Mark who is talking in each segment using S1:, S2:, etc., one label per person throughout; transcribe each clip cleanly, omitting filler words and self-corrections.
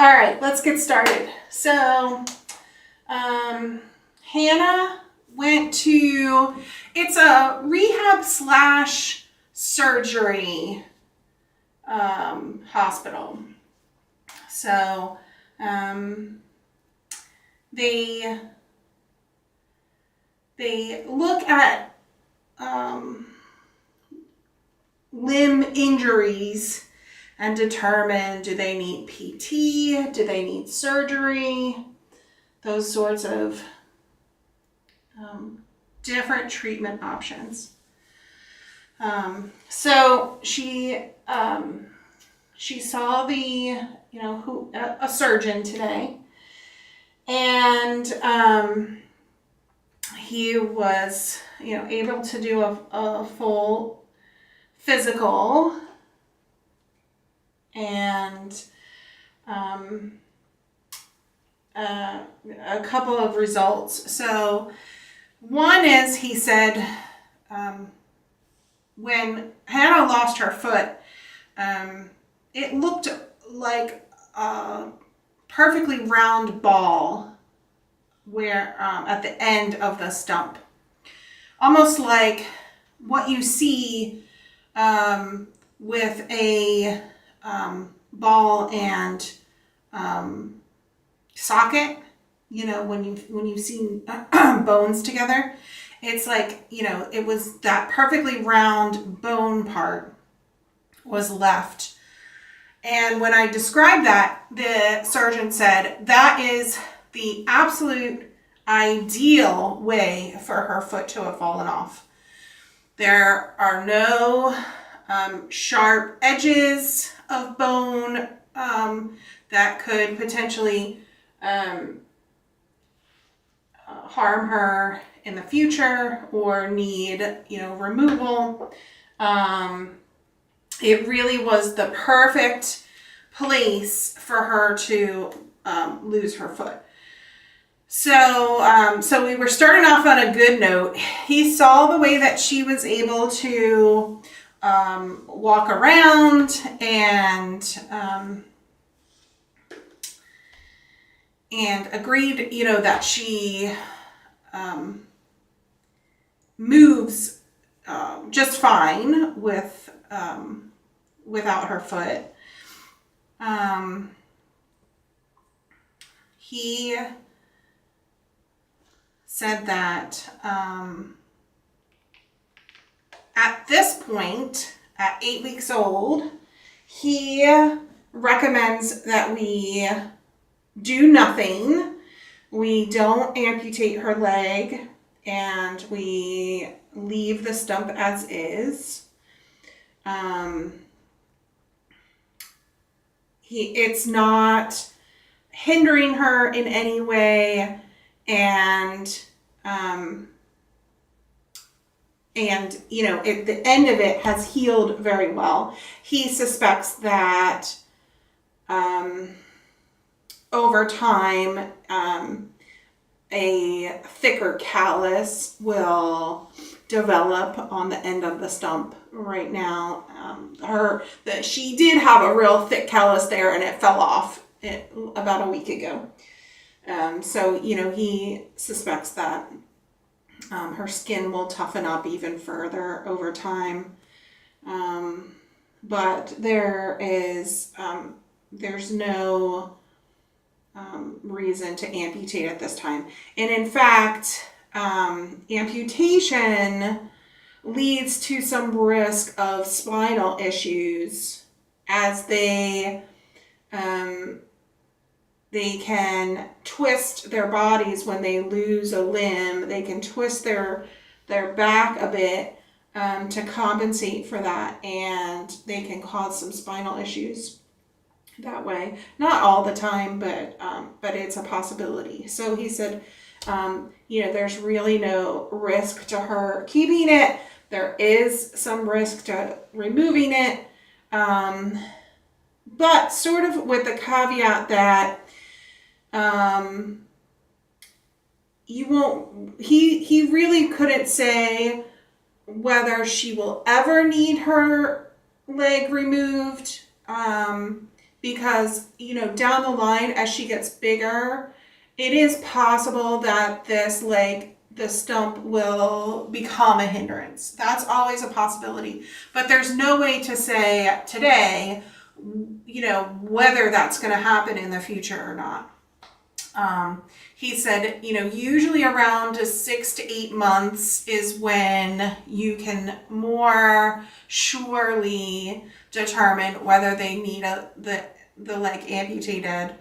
S1: All right, let's get started. So, Hannah went to, it's a rehab slash surgery hospital. So, they look at limb injuries and determine, do they need PT, do they need surgery, those sorts of different treatment options. So she saw a surgeon today, and he was able to do a full physical and a couple of results. So one is, he said, when Hannah lost her foot, it looked like a perfectly round ball where at the end of the stump, almost like what you see with a ball and socket, when you've seen bones together. It's like, it was that perfectly round bone part was left. And when I described that, the surgeon said that is the absolute ideal way for her foot to have fallen off. There are no sharp edges of bone that could potentially harm her in the future or need, removal. It really was the perfect place for her to lose her foot. So we were starting off on a good note. He saw the way that she was able to walk around and agreed, that she moves just fine without her foot. He said that at this point, at 8 weeks old, he recommends that we do nothing. We don't amputate her leg, and we leave the stump as is. It's not hindering her in any way, and the end of it has healed very well. He suspects that over time, a thicker callus will develop on the end of the stump. Right now, she did have a real thick callus there, and it fell off about a week ago. So he suspects that her skin will toughen up even further over time. But there's no reason to amputate at this time. And in fact, amputation leads to some risk of spinal issues, as they can twist their bodies when they lose a limb. They can twist their back a bit to compensate for that, and they can cause some spinal issues that way. Not all the time, but it's a possibility. So he said, there's really no risk to her keeping it. There is some risk to removing it, but sort of with the caveat that he really couldn't say whether she will ever need her leg removed. because, you know, down the line as she gets bigger, it is possible that this leg, the stump, will become a hindrance. That's always a possibility. But there's no way to say today, you know, whether that's going to happen in the future or not. He said, you know, usually around 6 to 8 months is when you can more surely determine whether they need the leg amputated,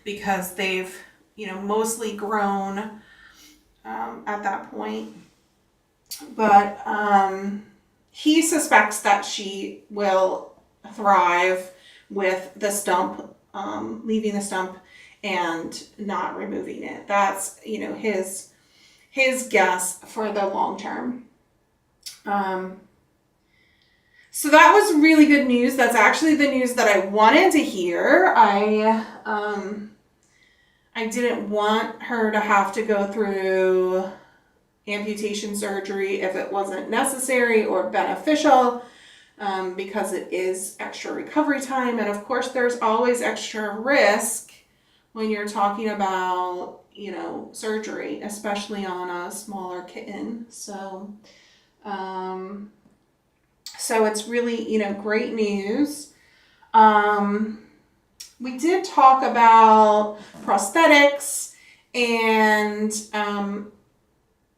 S1: because they've, you know, mostly grown at that point. But he suspects that she will thrive with the stump, leaving the stump and not removing it. That's, you know, his guess for the long term. So that was really good news. That's actually the news that I wanted to hear. I didn't want her to have to go through amputation surgery if it wasn't necessary or beneficial, because it is extra recovery time. And of course, there's always extra risk when you're talking about, you know, surgery, especially on a smaller kitten. So it's really, you know, great news. We did talk about prosthetics and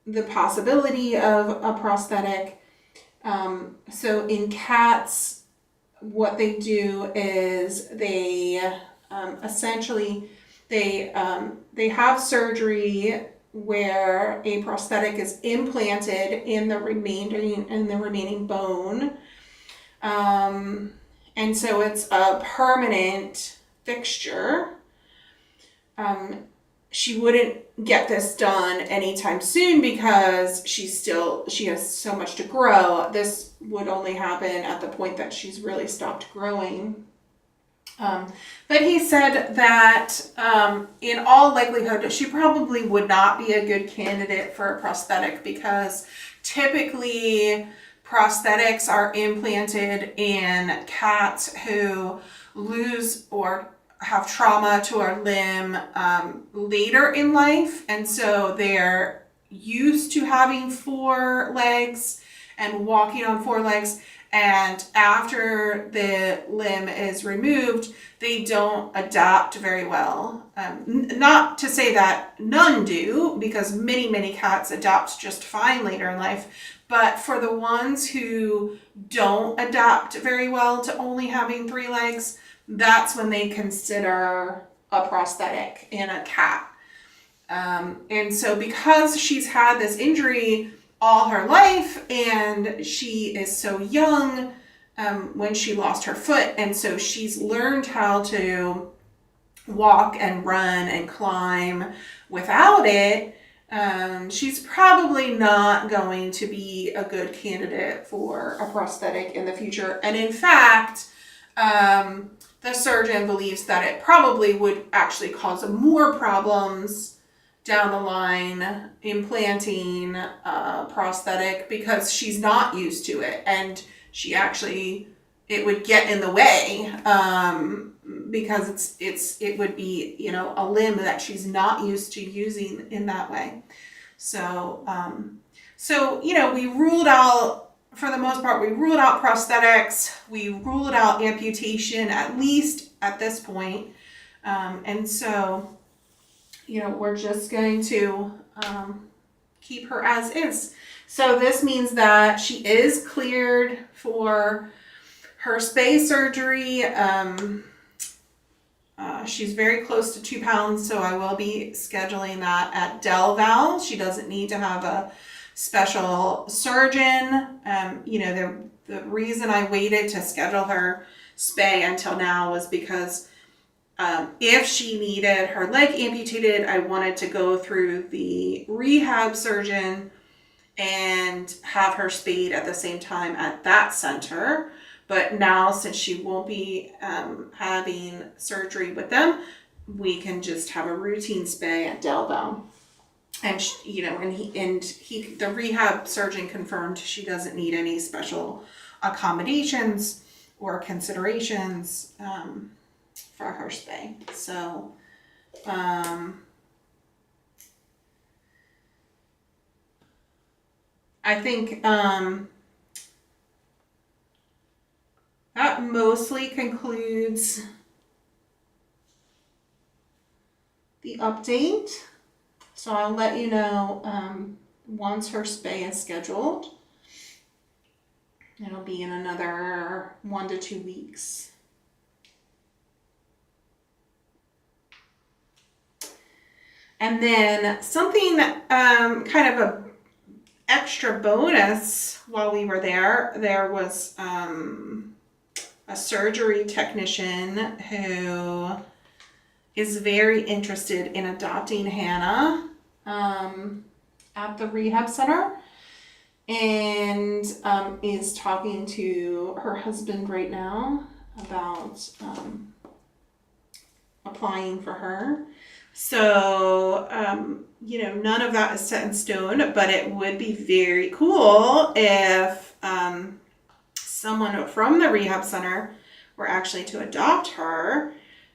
S1: the possibility of a prosthetic. So in cats, what they do is they essentially they have surgery where a prosthetic is implanted in the remaining bone, and so it's a permanent fixture. She wouldn't get this done anytime soon because she has so much to grow. This would only happen at the point that she's really stopped growing. But he said that in all likelihood, she probably would not be a good candidate for a prosthetic because typically prosthetics are implanted in cats who lose or have trauma to a limb later in life. And so they're used to having 4 legs and walking on 4 legs. And after the limb is removed, they don't adapt very well. Not to say that none do, because many cats adapt just fine later in life. But for the ones who don't adapt very well to only having 3 legs, that's when they consider a prosthetic in a cat. And so because she's had this injury all her life and she is so young when she lost her foot, and so she's learned how to walk and run and climb without it, she's probably not going to be a good candidate for a prosthetic in the future. And in fact, the surgeon believes that it probably would actually cause more problems down the line implanting a prosthetic because she's not used to it, and it would get in the way because it would be, you know, a limb that she's not used to using in that way. So you know, we ruled out, for the most part, we ruled out prosthetics. We ruled out amputation, at least at this point. And so, you know, we're just going to keep her as is. So this means that she is cleared for her spay surgery. She's very close to 2 pounds, so I will be scheduling that at Del Val. She doesn't need to have a special surgeon. You know, the reason I waited to schedule her spay until now was because if she needed her leg amputated, I wanted to go through the rehab surgeon and have her spayed at the same time at that center. But now, since she won't be having surgery with them, we can just have a routine spay at Del Val. And you know, the rehab surgeon confirmed she doesn't need any special accommodations or considerations for her spay. So I think that mostly concludes the update. So I'll let you know once her spay is scheduled. It'll be in another 1 to 2 weeks. And then something kind of a extra bonus while we were there was a surgery technician who is very interested in adopting Hannah at the rehab center, and is talking to her husband right now about applying for her. So, none of that is set in stone, but it would be very cool if someone from the rehab center were actually to adopt her.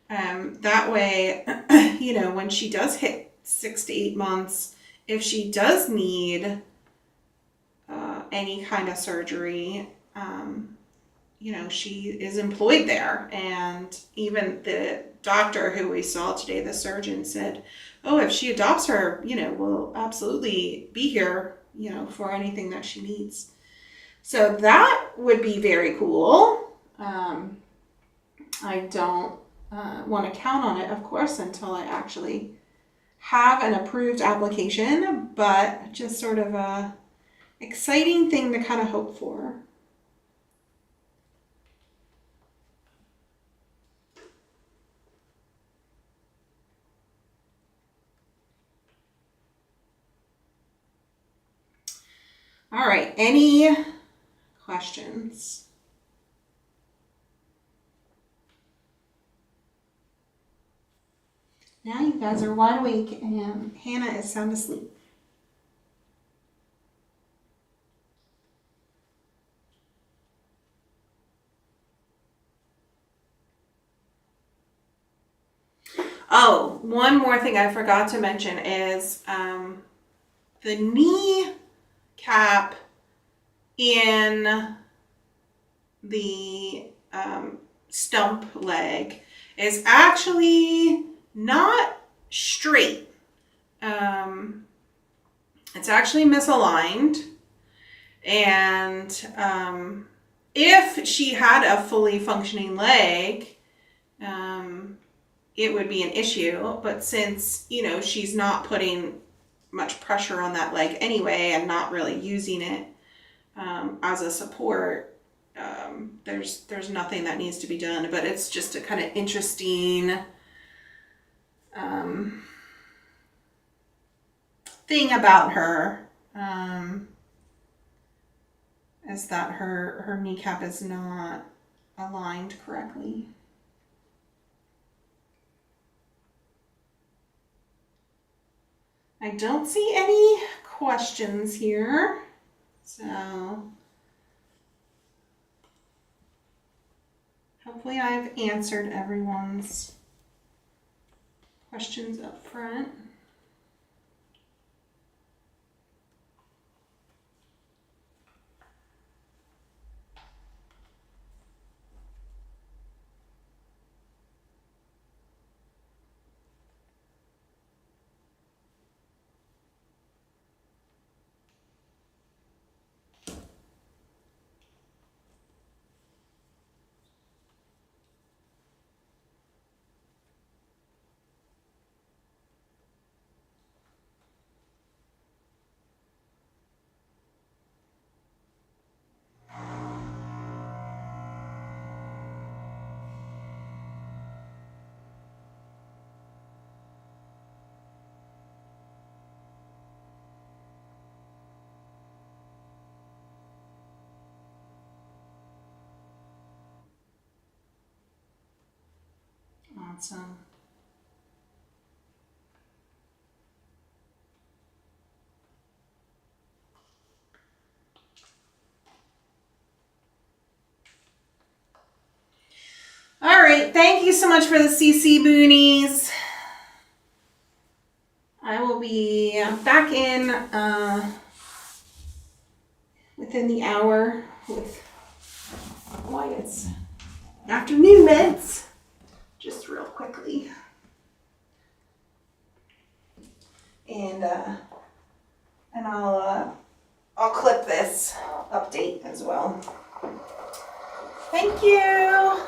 S1: That way, when she does hit 6 to 8 months, if she does need any kind of surgery, she is employed there. And even the doctor who we saw today, the surgeon, said, oh, if she adopts her, we'll absolutely be here, for anything that she needs. So that would be very cool. I don't want to count on it, of course, until I actually have an approved application, but just sort of a exciting thing to kind of hope for. All right, any questions? Now you guys are wide awake and Hannah is sound asleep. Oh, one more thing I forgot to mention is the knee cap in the stump leg is actually not straight. It's actually misaligned, and if she had a fully functioning leg, it would be an issue. But since she's not putting much pressure on that leg anyway and not really using it as a support, there's nothing that needs to be done. But it's just a kind of interesting thing about her, is that her kneecap is not aligned correctly. I don't see any questions here, so hopefully I've answered everyone's questions up front. Awesome. Thank you so much for the CC boonies. I will be back in within the hour with Wyatt's afternoon meds. Just real quickly. And I'll clip this update as well. Thank you.